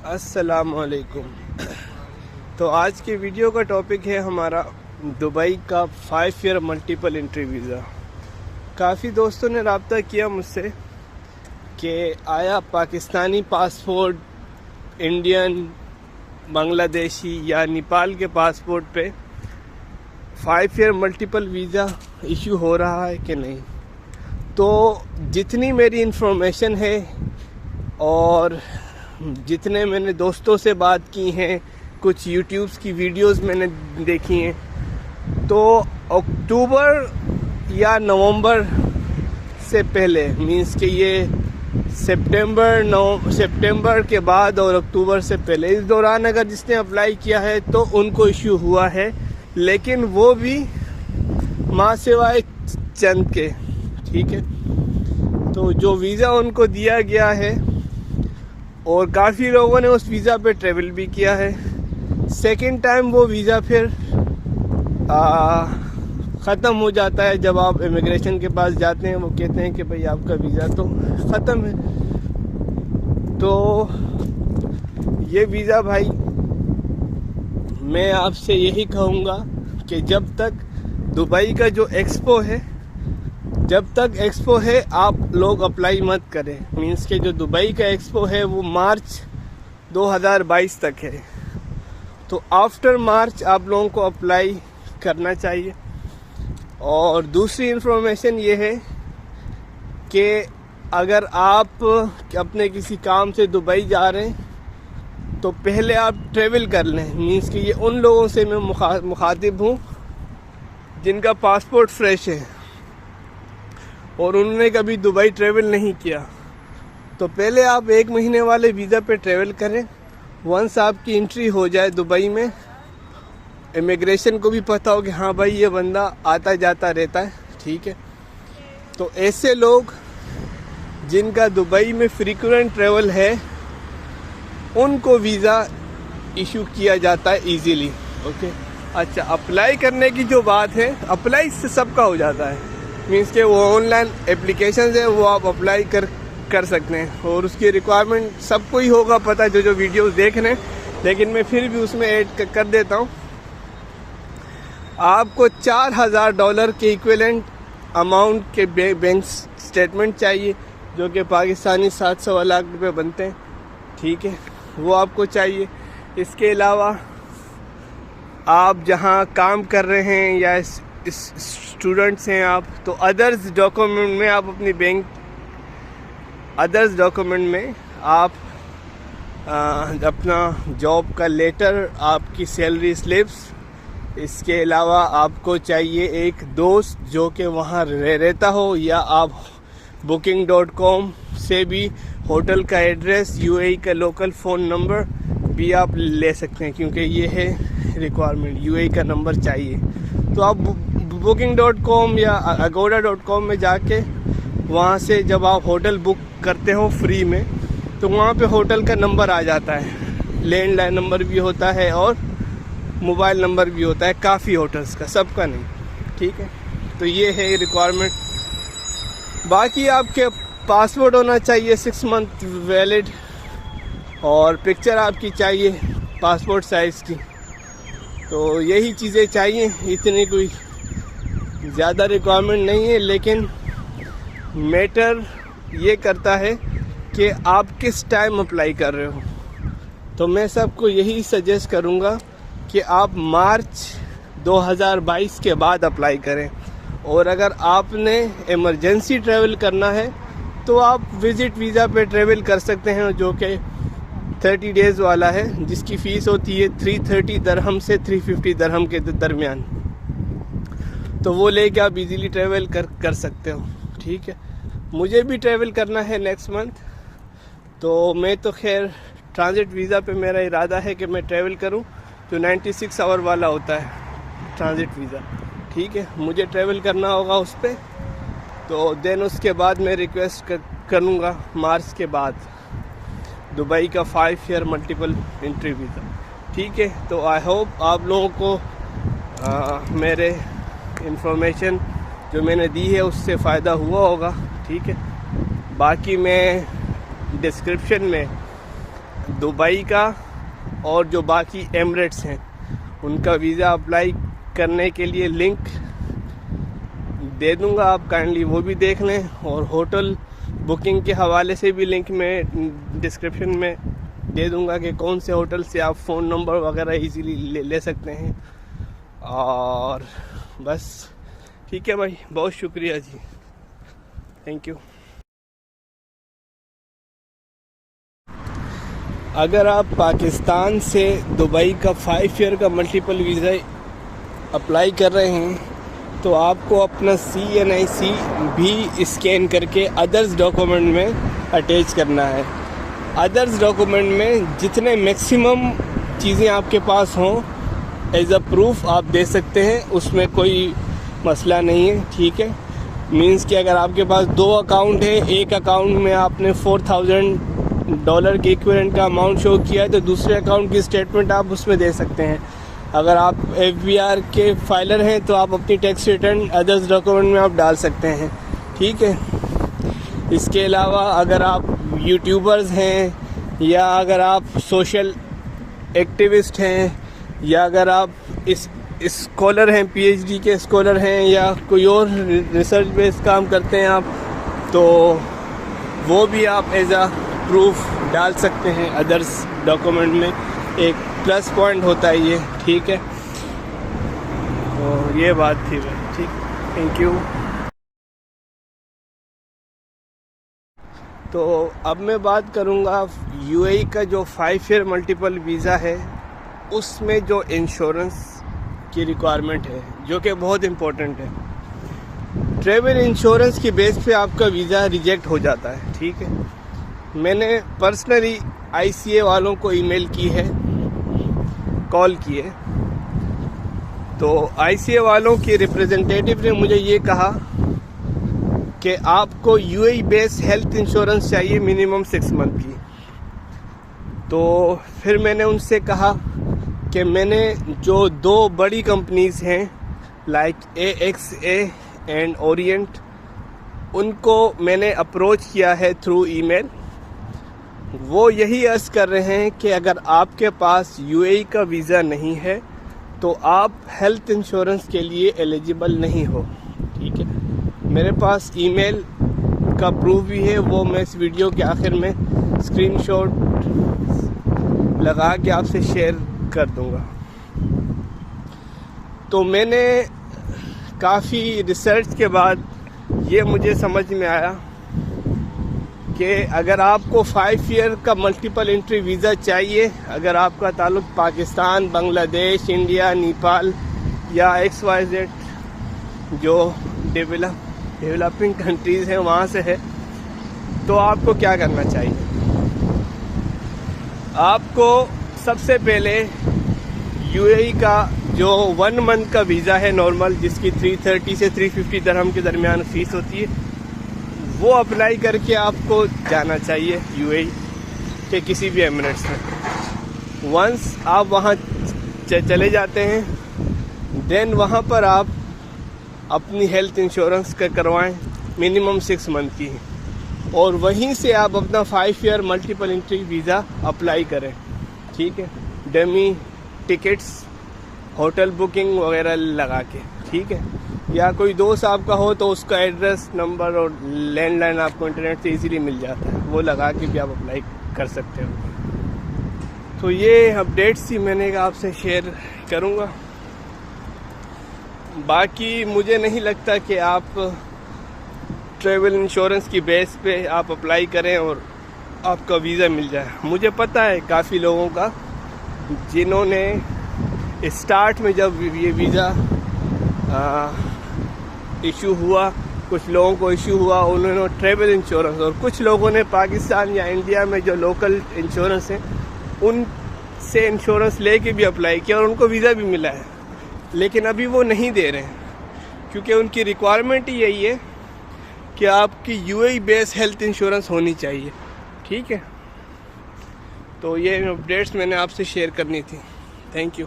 अस्सलामुअलैकुम। तो आज के वीडियो का टॉपिक है हमारा दुबई का 5 ईयर मल्टीपल एंट्री वीज़ा। काफ़ी दोस्तों ने रब्ता किया मुझसे कि आया पाकिस्तानी पासपोर्ट, इंडियन, बांग्लादेशी या नेपाल के पासपोर्ट पे 5 ईयर मल्टीपल वीज़ा इशू हो रहा है कि नहीं। तो जितनी मेरी इंफॉर्मेशन है और जितने मैंने दोस्तों से बात की हैं, कुछ यूट्यूब्स की वीडियोस मैंने देखी हैं, तो अक्टूबर या नवंबर से पहले, मींस कि ये सितंबर के बाद और अक्टूबर से पहले, इस दौरान अगर जिसने अप्लाई किया है तो उनको इश्यू हुआ है, लेकिन वो भी माँ सिवाय चंद के। ठीक है, तो जो वीज़ा उनको दिया गया है और काफ़ी लोगों ने उस वीज़ा पे ट्रेवल भी किया है, सेकंड टाइम वो वीज़ा फिर ख़त्म हो जाता है। जब आप इमिग्रेशन के पास जाते हैं, वो कहते हैं कि भाई आपका वीज़ा तो ख़त्म है। तो ये वीज़ा भाई, मैं आपसे यही कहूँगा कि जब तक दुबई का जो एक्सपो है, आप लोग अप्लाई मत करें। मींस के जो दुबई का एक्सपो है वो मार्च 2022 तक है, तो आफ्टर मार्च आप लोगों को अप्लाई करना चाहिए। और दूसरी इंफॉर्मेशन ये है कि अगर आप अपने किसी काम से दुबई जा रहे हैं तो पहले आप ट्रेवल कर लें। मींस कि ये उन लोगों से मैं मुखातिब हूँ जिनका पासपोर्ट फ्रेश है और उन्होंने कभी दुबई ट्रेवल नहीं किया। तो पहले आप 1 महीने वाले वीज़ा पे ट्रेवल करें। वंस आपकी एंट्री हो जाए दुबई में, इमिग्रेशन को भी पता हो कि हाँ भाई ये बंदा आता जाता रहता है, ठीक है, तो ऐसे लोग जिनका दुबई में फ्रीक्वेंट ट्रेवल है उनको वीज़ा इशू किया जाता है इजीली। ओके, अच्छा, अप्लाई करने की जो बात है, अप्लाई से सबका हो जाता है। मीन्स के वो ऑनलाइन एप्लीकेशन है, वो आप अप्लाई कर सकते हैं और उसकी रिक्वायरमेंट सबको ही होगा पता, जो वीडियोस देख रहे हैं, लेकिन मैं फिर भी उसमें ऐड कर देता हूँ। आपको $4000 के इक्विवेलेंट अमाउंट के बैंक स्टेटमेंट चाहिए, जो कि पाकिस्तानी 700 लाख रुपए बनते हैं। ठीक है, वो आपको चाहिए। इसके अलावा आप जहाँ काम कर रहे हैं या स्टूडेंट्स हैं आप, तो अदर्स डॉक्यूमेंट में आप अपना जॉब का लेटर, आपकी सैलरी स्लिप्स, इसके अलावा आपको चाहिए एक दोस्त जो कि वहाँ रहता हो, या आप booking.com से भी होटल का एड्रेस, यूएई का लोकल फ़ोन नंबर भी आप ले सकते हैं, क्योंकि ये है रिक्वायरमेंट, यूएई का नंबर चाहिए। तो आप booking.com या agoda.com में जाके वहाँ से जब आप होटल बुक करते हो फ्री में, तो वहाँ पे होटल का नंबर आ जाता है। लैंडलाइन नंबर भी होता है और मोबाइल नंबर भी होता है, काफ़ी होटल्स का, सबका नहीं। ठीक है, तो ये है रिक्वायरमेंट। बाकी आपके पासपोर्ट होना चाहिए 6 मंथ वैलिड, और पिक्चर आपकी चाहिए पासपोर्ट साइज़ की। तो यही चीज़ें चाहिए, इतनी कोई ज़्यादा रिक्वायरमेंट नहीं है, लेकिन मैटर ये करता है कि आप किस टाइम अप्लाई कर रहे हो। तो मैं सबको यही सजेस्ट करूँगा कि आप मार्च 2022 के बाद अप्लाई करें। और अगर आपने इमरजेंसी ट्रैवल करना है तो आप विज़िट वीज़ा पे ट्रैवल कर सकते हैं, जो कि 30 डेज़ वाला है, जिसकी फ़ीस होती है 330 दरहम से 350 दरहम के दरमियान। तो वो लेके आप इजीली ट्रैवल कर सकते हो। ठीक है, मुझे भी ट्रैवल करना है नेक्स्ट मंथ, तो मैं तो खैर ट्रांजिट वीज़ा पे मेरा इरादा है कि मैं ट्रैवल करूं, जो 96 आवर वाला होता है ट्रांजिट वीज़ा। ठीक है, मुझे ट्रैवल करना होगा उस पर, तो देन उसके बाद मैं रिक्वेस्ट करूँगा मार्च के बाद दुबई का 5 ईयर मल्टीपल एंट्री वीज़ा। ठीक है, तो आई होप आप लोगों को मेरे इंफॉर्मेशन जो मैंने दी है उससे फ़ायदा हुआ होगा। ठीक है, बाकी मैं डिस्क्रिप्शन में दुबई का और जो बाकी एमिरेट्स हैं उनका वीज़ा अप्लाई करने के लिए लिंक दे दूंगा, आप काइंडली वो भी देख लें। और होटल बुकिंग के हवाले से भी लिंक में डिस्क्रिप्शन में दे दूंगा कि कौन से होटल से आप फ़ोन नंबर वगैरह इजीली ले सकते हैं। और बस ठीक है भाई, बहुत शुक्रिया जी, थैंक यू। अगर आप पाकिस्तान से दुबई का 5 ईयर का मल्टीपल वीज़ा अप्लाई कर रहे हैं तो आपको अपना CNIC भी स्कैन करके अदर्स डॉक्यूमेंट में अटैच करना है। अदर्स डॉक्यूमेंट में जितने मैक्सिमम चीज़ें आपके पास हों एज अ प्रूफ आप दे सकते हैं, उसमें कोई मसला नहीं है, ठीक है। मींस कि अगर आपके पास 2 अकाउंट है, एक अकाउंट में आपने $4,000 के इक्विवेलेंट का अमाउंट शो किया है तो दूसरे अकाउंट की स्टेटमेंट आप उसमें दे सकते हैं। अगर आप FBR के फाइलर हैं तो आप अपनी टैक्स रिटर्न अदर्स डॉक्यूमेंट में आप डाल सकते हैं, ठीक है। इसके अलावा अगर आप यूट्यूबर्स हैं या अगर आप सोशल एक्टिविस्ट हैं या अगर आप इस स्कॉलर हैं, PhD के स्कॉलर हैं या कोई और रिसर्च बेस्ड काम करते हैं आप, तो वो भी आप एज अ प्रूफ डाल सकते हैं अदर्स डॉक्यूमेंट में। एक प्लस पॉइंट होता है ये, ठीक है। तो ये बात थी भाई, ठीक, थैंक यू। तो अब मैं बात करूँगा UAE का जो 5 ईयर मल्टीपल वीज़ा है उसमें जो इंश्योरेंस की रिक्वायरमेंट है जो कि बहुत इम्पोर्टेंट है। ट्रैवल इंश्योरेंस की बेस पे आपका वीज़ा रिजेक्ट हो जाता है, ठीक है। मैंने पर्सनली ICA वालों को ईमेल की है, कॉल किए, तो ICA वालों के रिप्रेजेंटेटिव ने मुझे ये कहा कि आपको UAE बेस्ड हेल्थ इंश्योरेंस चाहिए मिनिमम 6 मंथ की। तो फिर मैंने उनसे कहा कि मैंने जो 2 बड़ी कंपनीज़ हैं लाइक AXA एंड ओरिएंट, उनको मैंने अप्रोच किया है थ्रू ईमेल। वो यही अर्ज़ कर रहे हैं कि अगर आपके पास UAE का वीज़ा नहीं है तो आप हेल्थ इंश्योरेंस के लिए एलिजिबल नहीं हो, ठीक है। मेरे पास ईमेल का प्रूफ भी है, वो मैं इस वीडियो के आखिर में स्क्रीनशॉट लगा के आपसे शेयर कर दूंगा। तो मैंने काफ़ी रिसर्च के बाद ये मुझे समझ में आया कि अगर आपको 5 ईयर का मल्टीपल एंट्री वीज़ा चाहिए, अगर आपका ताल्लुक़ पाकिस्तान, बांग्लादेश, इंडिया, नेपाल या XYZ जो डेवलपिंग कंट्रीज़ हैं वहाँ से है, तो आपको क्या करना चाहिए? आपको सबसे पहले UAE का जो 1 मंथ का वीज़ा है नॉर्मल, जिसकी 330 से 350 दिरहम के दरमियान फ़ीस होती है, वो अप्लाई करके आपको जाना चाहिए UAE के किसी भी एमिरेट्स में। वंस आप वहाँ चले जाते हैं देन वहाँ पर आप अपनी हेल्थ इंश्योरेंस का करवाएं मिनिमम 6 मंथ की, और वहीं से आप अपना 5 year multiple entry visa apply करें, ठीक है। डमी टिकट्स, होटल बुकिंग वगैरह लगा के, ठीक है। या कोई दोस्त आपका हो तो उसका एड्रेस, नंबर और लैंडलाइन आपको इंटरनेट से इजीली मिल जाता है, वो लगा के भी आप अप्लाई कर सकते हो। तो ये अपडेट्स ही मैंने आपसे शेयर करूँगा। बाकी मुझे नहीं लगता कि आप ट्रैवल इंश्योरेंस की बेस पे आप अप्लाई करें और आपका वीज़ा मिल जाए। मुझे पता है काफ़ी लोगों का जिन्होंने स्टार्ट में जब ये वीज़ा इशू हुआ, कुछ लोगों को इशू हुआ, उन्होंने ट्रैवल इंश्योरेंस, और कुछ लोगों ने पाकिस्तान या इंडिया में जो लोकल इंश्योरेंस हैं उनसे इंश्योरेंस लेके भी अप्लाई किया और उनको वीज़ा भी मिला है। लेकिन अभी वो नहीं दे रहे हैं क्योंकि उनकी रिक्वायरमेंट ही यही है कि आपकी UAE बेस्ड हेल्थ इंश्योरेंस होनी चाहिए, ठीक है। तो ये अपडेट्स मैंने आपसे शेयर करनी थी। Thank you.